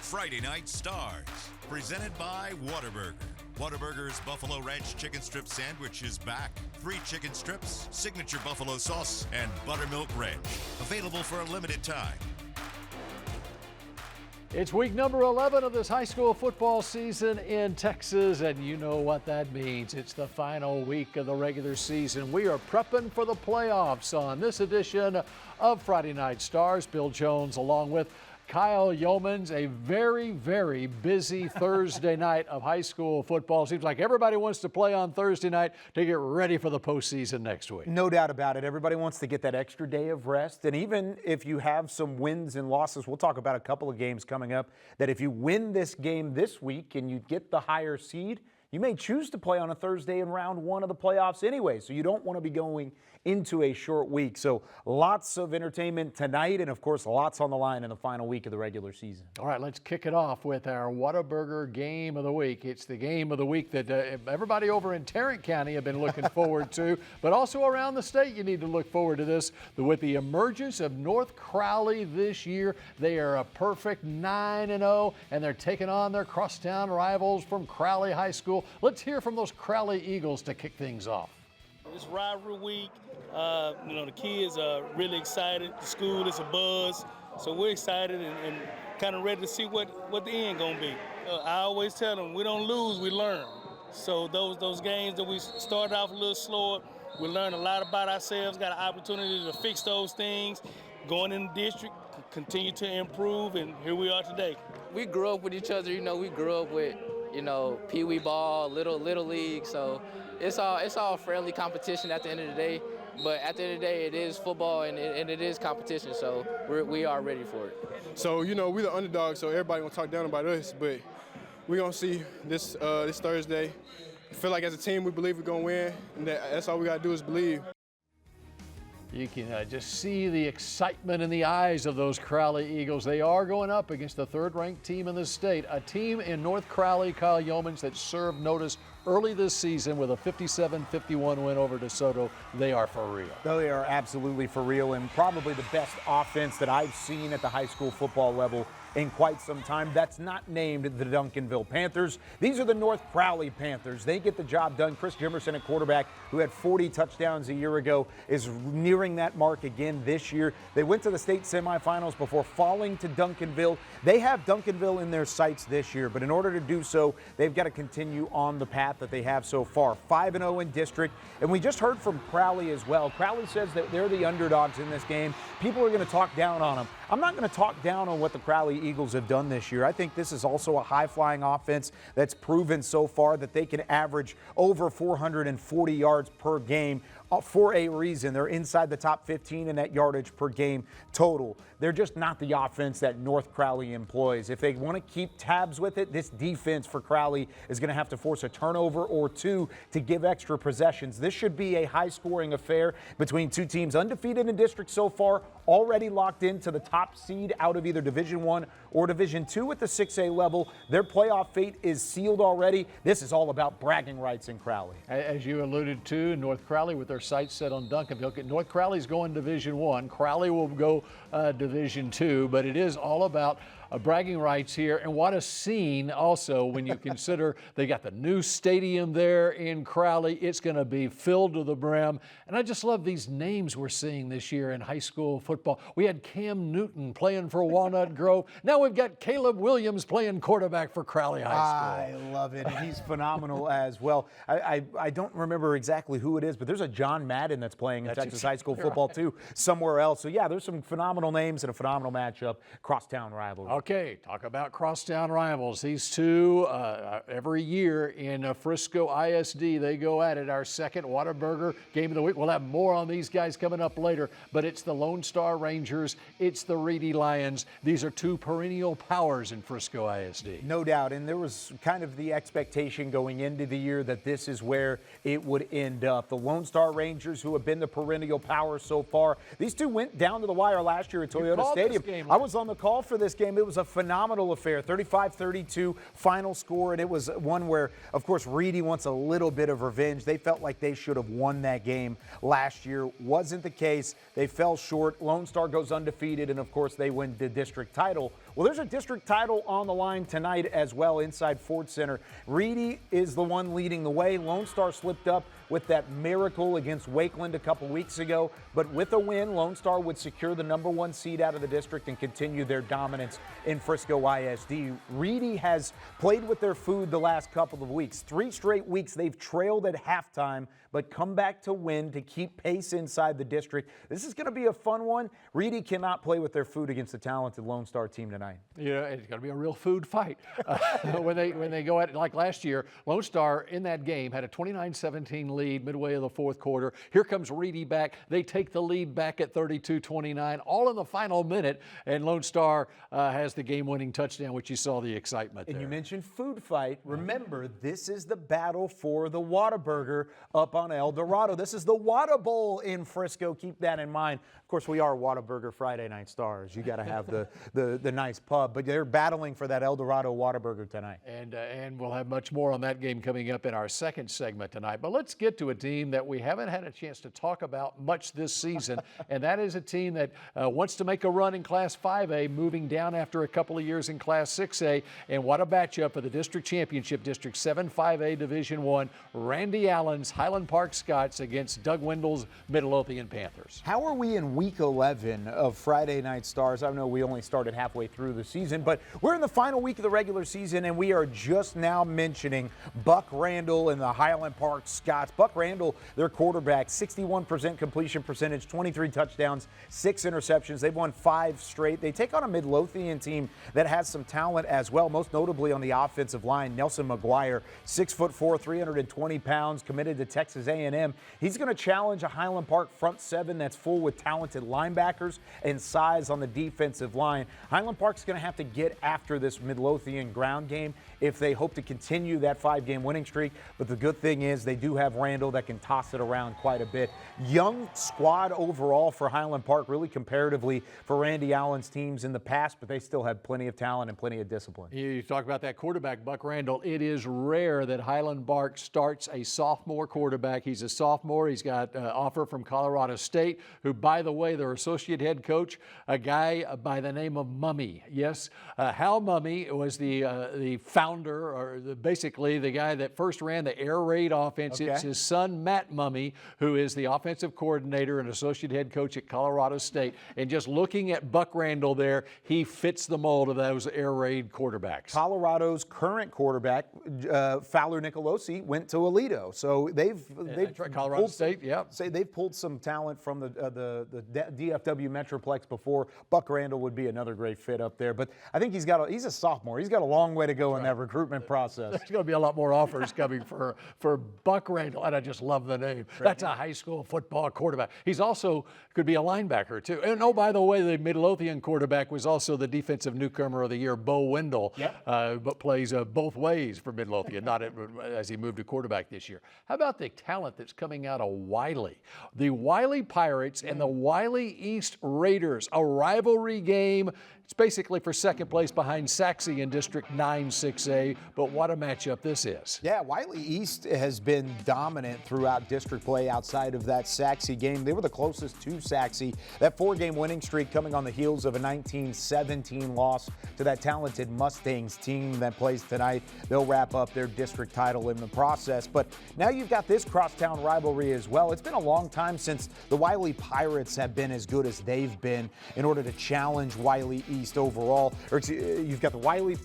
Friday Night Stars, presented by Whataburger. Whataburger's Buffalo Ranch Chicken Strip Sandwich is back. 3 chicken strips, signature buffalo sauce, and buttermilk ranch. Available for a limited time. It's week number 11 of this high school football season in Texas, and you know what that means. It's the final week of the regular season. We are prepping for the playoffs on this edition of Friday Night Stars. Bill Jones along with Kyle Youmans. A very, very busy Thursday night of high school football. Seems like everybody wants to play on Thursday night to get ready for the postseason next week. No doubt about it. Everybody wants to get that extra day of rest. And even if you have some wins and losses, we'll talk about a couple of games coming up, that if you win this game this week and you get the higher seed, you may choose to play on a Thursday in round 1 of the playoffs anyway. So you don't want to be going into a short week. So lots of entertainment tonight, and of course lots on the line in the final week of the regular season. All right, let's kick it off with our Whataburger Game of the Week. It's the game of the week that everybody over in Tarrant County have been looking forward to, but also around the state you need to look forward to this. With the emergence of North Crowley this year, they are a perfect 9-0, and they're taking on their crosstown rivals from Crowley High School. Let's hear from those Crowley Eagles to kick things off. It's rivalry week. The kids are really excited. The school is a buzz. So we're excited and kind of ready to see what the end going to be. I always tell them, we don't lose, we learn. So those games that we started off a little slower, we learned a lot about ourselves, got an opportunity to fix those things. Going in the district, continue to improve, and here we are today. We grew up with each other. We grew up with, Pee Wee ball, little league. So it's all friendly competition at the end of the day. But at the end of the day, it is football and it is competition. So we are ready for it. So we're the underdogs. So everybody gonna talk down about us, but we're gonna see this Thursday. I feel like as a team, we believe we're gonna win, and that's all we gotta do is believe. You can just see the excitement in the eyes of those Crowley Eagles. They are going up against the 3rd-ranked team in the state, a team in North Crowley, Kyle Youmans, that served notice early this season with a 57-51 win over DeSoto. They are for real. They are absolutely for real, and probably the best offense that I've seen at the high school football level in quite some time. That's not named the Duncanville Panthers. These are the North Crowley Panthers. They get the job done. Chris Jimerson, at quarterback, who had 40 touchdowns a year ago, is nearing that mark again this year. They went to the state semifinals before falling to Duncanville. They have Duncanville in their sights this year, but in order to do so, they've got to continue on the path that they have so far. 5-0 in district, and we just heard from Crowley as well. Crowley says that they're the underdogs in this game. People are going to talk down on them. I'm not going to talk down on what the Crowley Eagles have done this year. I think this is also a high-flying offense that's proven so far that they can average over 440 yards per game for a reason. They're inside the top 15 in that yardage per game total. They're just not the offense that North Crowley employs. If they want to keep tabs with it, this defense for Crowley is going to have to force a turnover or two to give extra possessions. This should be a high-scoring affair between two teams undefeated in district so far, already locked into the top seed out of either Division I or Division II at the 6A level. Their playoff fate is sealed already. This is all about bragging rights in Crowley. As you alluded to, North Crowley with their sights set on Duncanville. North Crowley's going Division I. Crowley will go Division II, but it is all about bragging rights here. And what a scene also when you consider they got the new stadium there in Crowley. It's going to be filled to the brim. And I just love these names we're seeing this year in high school football. We had Cam Newton playing for Walnut Grove. Now we've got Caleb Williams playing quarterback for Crowley High School. I love it. And he's phenomenal as well. I don't remember exactly who it is, but there's a John Madden that's playing in Texas high school football too somewhere else. So yeah, there's some phenomenal names and a phenomenal matchup, crosstown rivalry. Okay, talk about crosstown rivals. These two, every year in Frisco ISD, they go at it. Our second Whataburger Game of the Week. We'll have more on these guys coming up later, but it's the Lone Star Rangers, it's the Reedy Lions. These are two perennial powers in Frisco ISD. No doubt, and there was kind of the expectation going into the year that this is where it would end up. The Lone Star Rangers, who have been the perennial power so far, these two went down to the wire last year at Toyota Stadium. I was on the call for this game. It was was a phenomenal affair, 35-32 final score, and it was one where, of course, Reedy wants a little bit of revenge. They felt like they should have won that game last year. Wasn't the case. They fell short. Lone Star goes undefeated, and, of course, they win the district title. Well, there's a district title on the line tonight as well inside Ford Center. Reedy is the one leading the way. Lone Star slipped up with that miracle against Wakeland a couple weeks ago, but with a win, Lone Star would secure the #1 seed out of the district and continue their dominance in Frisco ISD. Reedy has played with their food the last couple of weeks. 3 straight weeks they've trailed at halftime, but come back to win to keep pace inside the district. This is going to be a fun one. Reedy cannot play with their food against the talented Lone Star team tonight. Yeah, it's going to be a real food fight when they go at it. Like last year, Lone Star in that game had a 29-17 lead midway of the fourth quarter. Here comes Reedy back. They take the lead back at 32-29, all in the final minute, and Lone Star has the game-winning touchdown, which you saw the excitement there. And you mentioned food fight. Remember, this is the battle for the Whataburger up on El Dorado. This is the Whata Bowl in Frisco. Keep that in mind. Of course, we are Whataburger Friday Night Stars. You got to have the nice pub, but they're battling for that El Dorado Whataburger tonight. And we'll have much more on that game coming up in our second segment tonight. But let's get to a team that we haven't had a chance to talk about much this season, and that is a team that wants to make a run in Class 5A, moving down after a couple of years in Class 6A. And what a matchup for the district championship, District 7 5A Division I, Randy Allen's Highland Park Scots against Doug Wendell's Midlothian Panthers. How are we in Week 11 of Friday Night Stars? I know we only started halfway through the season, but we're in the final week of the regular season, and we are just now mentioning Buck Randall and the Highland Park Scots. Buck Randall, their quarterback, 61% completion percentage, 23 touchdowns, 6 interceptions. They've won 5 straight. They take on a Midlothian team that has some talent as well, most notably on the offensive line. Nelson McGuire, 6'4", 320 pounds, committed to Texas A&M. He's going to challenge a Highland Park front seven that's full with talented linebackers and size on the defensive line. Highland Park's going to have to get after this Midlothian ground game if they hope to continue that 5-game winning streak. But the good thing is they do have Randall that can toss it around quite a bit. Young squad overall for Highland Park, really comparatively for Randy Allen's teams in the past, but they still have plenty of talent and plenty of discipline. You talk about that quarterback, Buck Randall. It is rare that Highland Park starts a sophomore quarterback. He's a sophomore. He's got an offer from Colorado State, who, by the way, their associate head coach, a guy by the name of Mummy. Yes, Hal Mummy was the founder, or basically the guy that first ran the air raid offense. Okay. It's his son, Matt Mummy, who is the offensive coordinator and associate head coach at Colorado State. And just looking at Buck Randall there, he fits the mold of those air raid quarterbacks. Colorado's current quarterback, Fowler Nicolosi, went to Aledo. So they've Colorado State, yeah. Say they've pulled some talent from the DFW Metroplex before. Buck Randall would be another great fit up there. But I think he's a sophomore. He's got a long way to go in that recruitment process. There's going to be a lot more offers coming for Buck Randall, and I just love the name. That's a high school football quarterback. He's also could be a linebacker, too. And, oh, by the way, the Midlothian quarterback was also the defensive newcomer of the year, Bo Wendell, but plays both ways for Midlothian, not as he moved to quarterback this year. How about the talent that's coming out of Wiley? The Wiley Pirates and the Wiley East Raiders, a rivalry game. It's basically for second place behind Saxe in District 9 6A, but what a matchup this is. Yeah, Wiley East has been dominant throughout district play outside of that Saxe game. They were the closest to Saxe. That 4-game winning streak coming on the heels of a 19-17 loss to that talented Mustangs team that plays tonight. They'll wrap up their district title in the process. But now you've got this crosstown rivalry as well. It's been a long time since the Wiley Pirates have been as good as they've been in order to challenge Wiley East overall. You've got the Wiley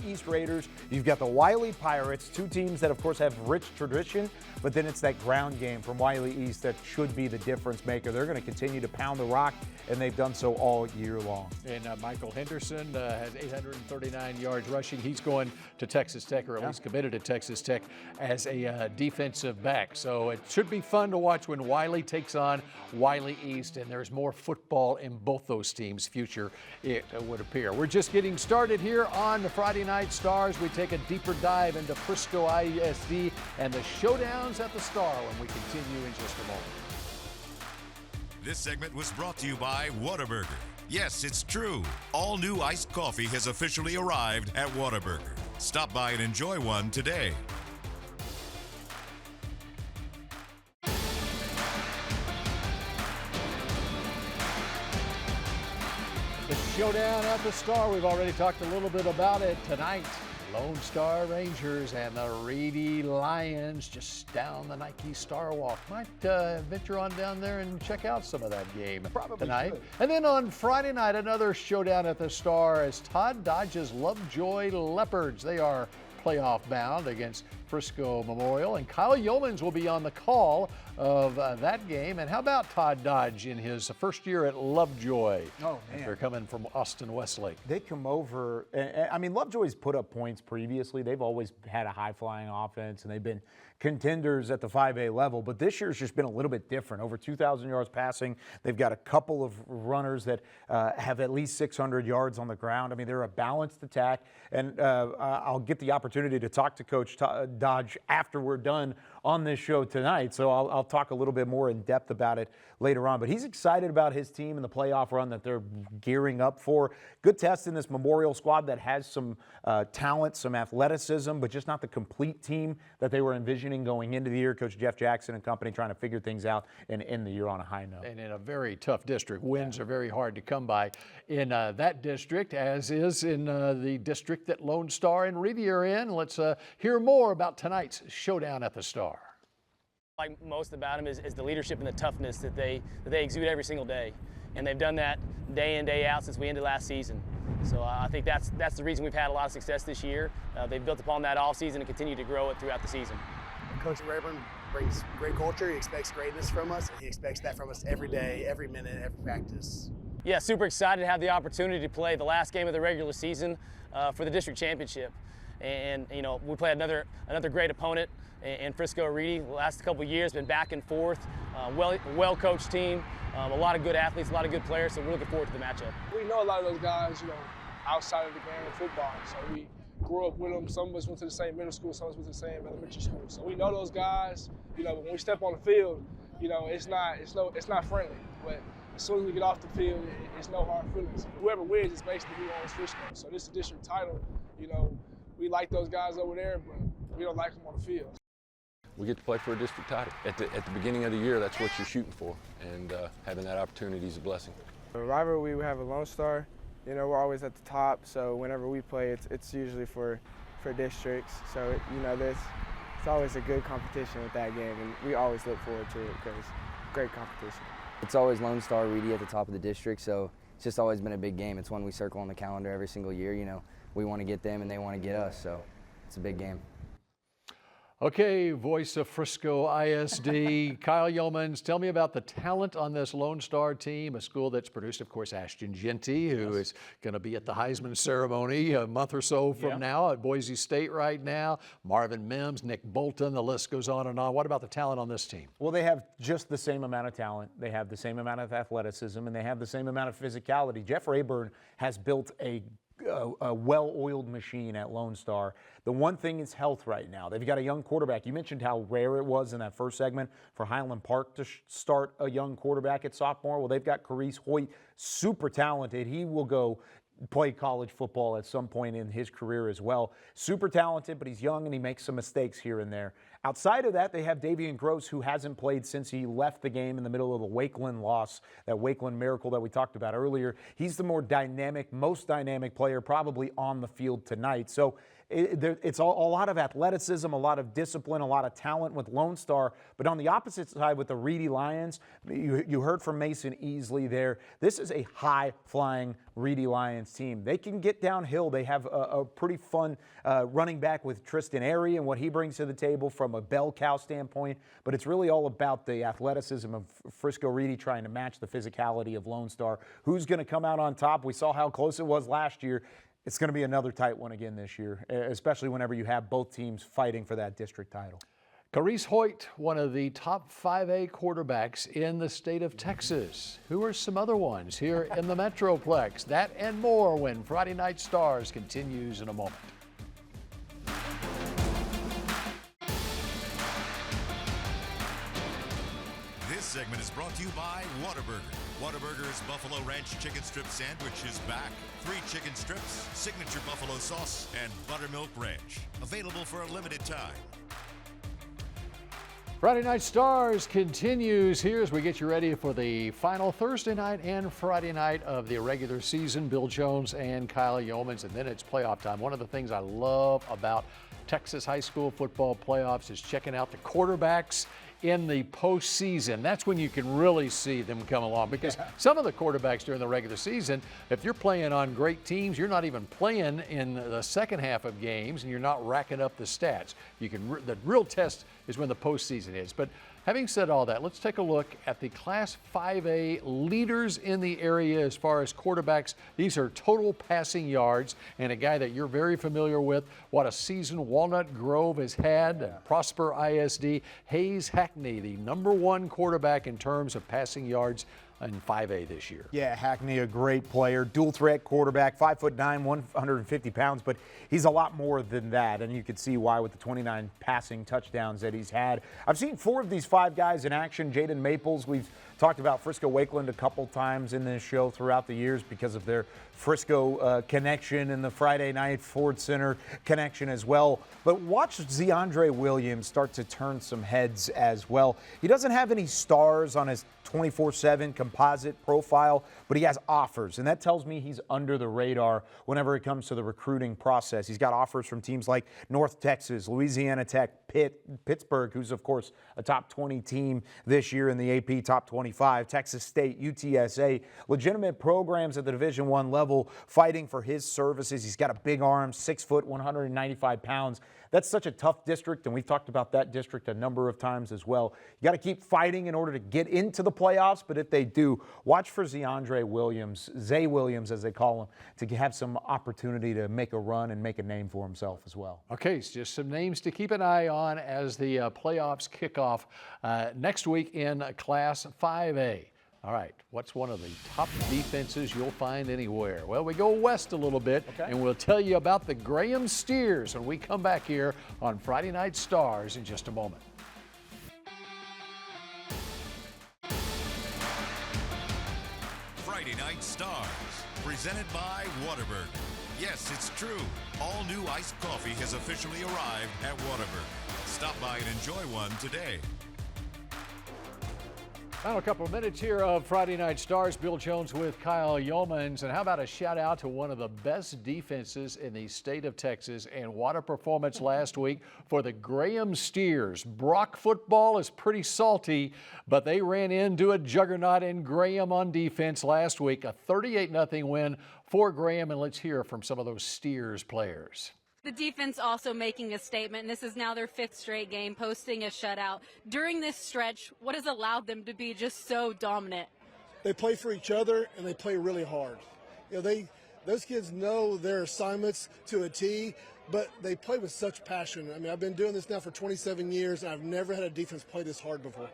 East Raiders, you've got the Wiley Pirates, two teams that of course have rich tradition, but then it's that ground game from Wiley East that should be the difference maker. They're going to continue to pound the rock, and they've done so all year long. And Michael Henderson has 839 yards rushing. He's going to Texas Tech, or at least committed to Texas Tech as a defensive back. So it should be fun to watch when Wiley takes on Wiley East, and there's more football in both those teams' future, it would appear. We're just getting started here on the Friday Night Stars. We take a deeper dive into Frisco ISD and the showdowns at the Star when we continue in just a moment. This segment was brought to you by Whataburger. Yes, it's true. All new iced coffee has officially arrived at Whataburger. Stop by and enjoy one today. The showdown at the Star, we've already talked a little bit about it tonight. Lone Star Rangers and the Reedy Lions just down the Nike Star Walk. Might venture on down there and check out some of that game tonight. Should. And then on Friday night, another showdown at the Star as Todd Dodge's Lovejoy Leopards. They are playoff bound against Frisco Memorial, and Kyle Youmans will be on the call of that game. And how about Todd Dodge in his first year at Lovejoy? Oh, man. They're coming from Austin Westlake. They come over. I mean, Lovejoy's put up points previously. They've always had a high-flying offense, and they've been contenders at the 5A level. But this year's just been a little bit different. Over 2,000 yards passing. They've got a couple of runners that have at least 600 yards on the ground. I mean, they're a balanced attack. And I'll get the opportunity to talk to Coach Dodge after we're done on this show tonight. So I'll talk a little bit more in depth about it later on. But he's excited about his team and the playoff run that they're gearing up for. Good test in this Memorial squad that has some talent, some athleticism, but just not the complete team that they were envisioning going into the year. Coach Jeff Jackson and company trying to figure things out and end the year on a high note. And in a very tough district. Wins are very hard to come by in that district, as is in the district that Lone Star and Reedy are in. Let's hear more about tonight's showdown at the Star. Like most about them is the leadership and the toughness that they exude every single day, and they've done that day in, day out since we ended last season. So I think that's the reason we've had a lot of success this year. They've built upon that all season and continue to grow it throughout the season. Coach Rayburn brings great culture. He expects greatness from us, and he expects that from us every day, every minute, every practice. Yeah, super excited to have the opportunity to play the last game of the regular season for the district championship. And you know, we play another great opponent in Frisco Reedy. The last couple of years been back and forth, well-coached team, a lot of good athletes, a lot of good players, so we're looking forward to the matchup. We know a lot of those guys, you know, outside of the game of football, so we grew up with them. Some of us went to the same middle school, some of us went to the same elementary school. So we know those guys, you know, when we step on the field, you know, it's not friendly, but as soon as we get off the field, it's no hard feelings. Whoever wins is basically who owns Frisco. So this is a district title, you know, we like those guys over there, but we don't like them on the field. We get to play for a district title. At the beginning of the year, that's what you're shooting for, and having that opportunity is a blessing. The rivalry, we have a Lone Star. You know, we're always at the top, so whenever we play, it's usually for districts. So, you know, it's always a good competition with that game, and we always look forward to it because great competition. It's always Lone Star Reedy at the top of the district, so it's just always been a big game. It's one we circle on the calendar every single year. You know, we want to get them and they want to get us, so it's a big game. Okay, voice of Frisco ISD, Kyle Youmans, tell me about the talent on this Lone Star team, a school that's produced, of course, Ashton Genty, who is going to be at the Heisman ceremony a month or so from now at Boise State right now, Marvin Mims, Nick Bolton, the list goes on and on. What about the talent on this team? Well, they have just the same amount of talent. They have the same amount of athleticism, and they have the same amount of physicality. Jeff Rayburn has built a well-oiled machine at Lone Star. The one thing is health right now. They've got a young quarterback. You mentioned how rare it was in that first segment for Highland Park to start a young quarterback at sophomore. Well, they've got Carice Hoyt, super talented. He will go play college football at some point in his career as well. Super talented, but he's young and he makes some mistakes here and there. Outside of that, they have Davian Gross, who hasn't played since he left the game in the middle of the Wakeland loss, that Wakeland miracle that we talked about earlier. He's the more dynamic, most dynamic player probably on the field tonight. So it's a lot of athleticism, a lot of discipline, a lot of talent with Lone Star. But on the opposite side with the Reedy Lions, you heard from Mason Easley there. This is a high-flying Reedy Lions team. They can get downhill. They have a pretty fun running back with Tristan Airy and what he brings to the table from a bell cow standpoint. But it's really all about the athleticism of Frisco Reedy trying to match the physicality of Lone Star. Who's going to come out on top? We saw how close it was last year. It's going to be another tight one again this year, especially whenever you have both teams fighting for that district title. Carice Hoyt, one of the top 5A quarterbacks in the state of Texas. Who are some other ones here in the Metroplex? That and more when Friday Night Stars continues in a moment. This segment is brought to you by Whataburger. Whataburger's Buffalo Ranch Chicken Strip Sandwich is back. 3 chicken strips, signature buffalo sauce, and buttermilk ranch. Available for a limited time. Friday Night Stars continues here as we get you ready for the final Thursday night and Friday night of the regular season. Bill Jones and Kyle Youmans, and then it's playoff time. One of the things I love about Texas high school football playoffs is checking out the quarterbacks in the postseason. That's when you can really see them come along, because some of the quarterbacks during the regular season, if you're playing on great teams, you're not even playing in the second half of games and you're not racking up the stats. The real test is when the postseason is. But having said all that, let's take a look at the Class 5A leaders in the area as far as quarterbacks. These are total passing yards, and a guy that you're very familiar with. What a season Walnut Grove has had. Prosper ISD. Hayes Hackney, the #1 quarterback in terms of passing yards in 5A this year. Yeah, Hackney, a great player, dual threat quarterback, 5'9", 150 pounds, but he's a lot more than that, and you can see why with the 29 passing touchdowns that he's had. I've seen 4 of these 5 guys in action. Jaden Maples, we've talked about Frisco Wakeland a couple times in this show throughout the years because of their Frisco connection and the Friday night Ford Center connection as well. But watch Zeandre Williams start to turn some heads as well. He doesn't have any stars on his 24/7 composite profile, but he has offers, and that tells me he's under the radar whenever it comes to the recruiting process. He's got offers from teams like North Texas, Louisiana Tech, Pittsburgh, who's of course a top 20 team this year in the AP top 25, Texas State, UTSA, legitimate programs at the Division I level fighting for his services. He's got a big arm, 6 foot, 195 pounds. That's such a tough district, and we've talked about that district a number of times as well. You got to keep fighting in order to get into the playoffs, but if they do, watch for Zeandre Williams, Zay Williams as they call him, to have some opportunity to make a run and make a name for himself as well. Okay, so just some names to keep an eye on as the playoffs kick off next week in Class 5A. All right, what's one of the top defenses you'll find anywhere? Well, we go west a little bit, and we'll tell you about the Graham Steers when we come back here on Friday Night Stars in just a moment. Friday Night Stars, presented by Whataburger. Yes, it's true. All new iced coffee has officially arrived at Whataburger. Stop by and enjoy one today. Final couple of minutes here of Friday Night Stars. Bill Jones with Kyle Youmans. And how about a shout out to one of the best defenses in the state of Texas, and what a performance last week for the Graham Steers. Brock football is pretty salty, but they ran into a juggernaut in Graham on defense last week. A 38-0 win for Graham, and let's hear from some of those Steers players. The defense also making a statement, and this is now their 5th straight game, posting a shutout. During this stretch, what has allowed them to be just so dominant? They play for each other, and they play really hard. You know, those kids know their assignments to a T, but they play with such passion. I mean, I've been doing this now for 27 years, and I've never had a defense play this hard before.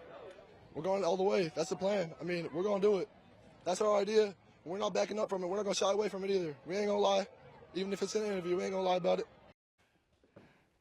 We're going all the way. That's the plan. I mean, we're going to do it. That's our idea. We're not backing up from it. We're not going to shy away from it either. We ain't going to lie. Even if it's an interview, we ain't going to lie about it.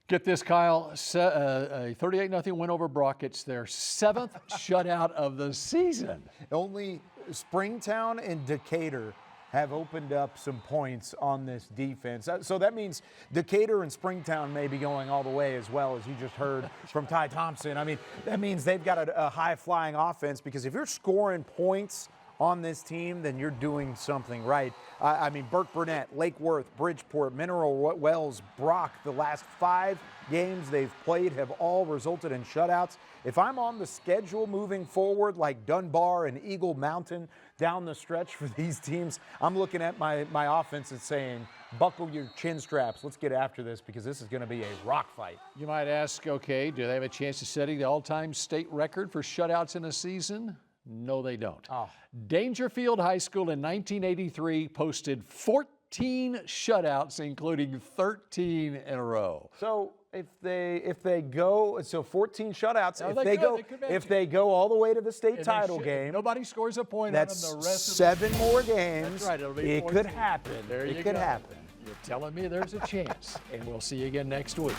Get this, Kyle, a 38-0 win over Brock. It's their 7th shutout of the season. Only Springtown and Decatur have opened up some points on this defense. So that means Decatur and Springtown may be going all the way as well, as you just heard from Ty Thompson. I mean, that means they've got a high-flying offense, because if you're scoring points on this team, then you're doing something right. I mean, Burke Burnett, Lake Worth, Bridgeport, Mineral Wells, Brock, the last 5 games they've played have all resulted in shutouts. If I'm on the schedule moving forward, like Dunbar and Eagle Mountain down the stretch for these teams, I'm looking at my offense and saying, buckle your chin straps. Let's get after this, because this is going to be a rock fight. You might ask, okay, do they have a chance of setting the all-time state record for shutouts in a season? No, they don't. Dangerfield High School in 1983 posted 14 shutouts, including 13 in a row. So if they go, so 14 shutouts. If they go all the way to the state title game, nobody scores a point that's on them. The rest 7 more games. That's right. It'll be it 14. Could happen. There you it could go. happen. You're telling me there's a chance, and we'll see you again next week.